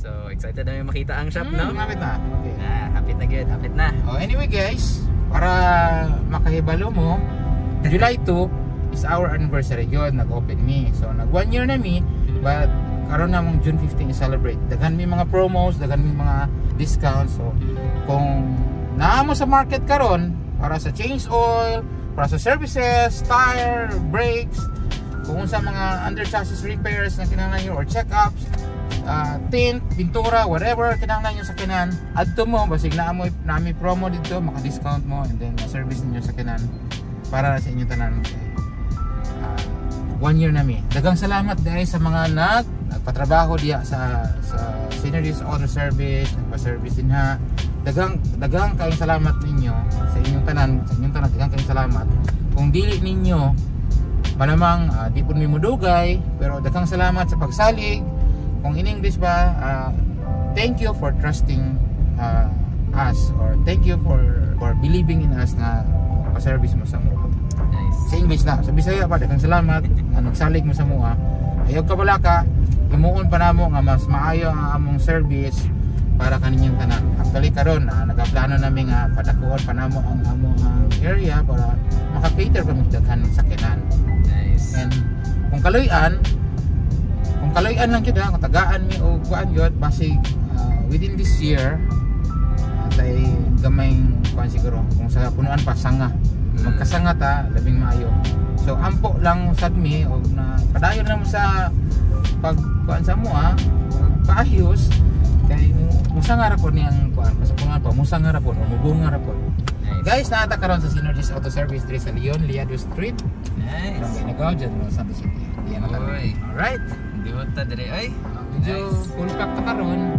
So excited na makita ang shop, no? Hapit na. Okay. Hapit na good, hapit na. Oh, anyway guys, para makahibalo mo, July 2 is our anniversary yun, nag-open me. So nag 1 year na me, but karon na mong June 15 i-celebrate. Daghan may mga promos, daghan may mga discounts. So kung naa mo sa market karon para sa change oil, para sa services, tire, brakes, kung sa mga under chassis repairs na kinahanglan nyo or check-ups, tint, pintura, whatever kinahanglan nyo sa kinan, adto mo, basig na may promo dito, maka-discount mo, and then service niyo sa kinan para sa inyong tanan. 1 year na mi. Dagang salamat guys sa mga nagpatrabaho diya sa Synergy's Auto Service, nagpa-service din ha. Dagang kayong salamat ninyo sa inyong tanan, dagang kayong salamat. Kung dili ninyo malamang di po may mudugay, pero daghang salamat sa pagsalig. Kung in English ba, thank you for trusting us, or thank you for believing in us na pa-service mo sa mua. Nice. Sa English na, sa Bisaya pa, daghang salamat na nagsalig mo sa mua. Ayaw ka wala ka, himuon pa namo nga mas maayo ang among service para kaninyong tanan. Actually karon nagaplano namin nga padakuon pa namo ang among area para maka-cater pa daghan ng sakyanan. Nice. And kung kaluyan lang jud ha, kung tagaan mi o kuan yun, basig within this year tay gamay kuan siguro kung sa punuan pa sanga. Magkasanga ta labing maayo. So ampo lang sad mi og na padayon lang mo sa pagkuan sa mo paayos kay musanga ra po niyang kuan pasapungan pa musanga ra po mubunga ra po. Nice. Guys, naata karon sa Synergy's Auto Service diri sa Leon Liado Street. Nice. Ang ginagawa dyan mo sa City. Diyan na kami. Oy. Alright. Di mo ta dire ay. Medyo full pack ta karon.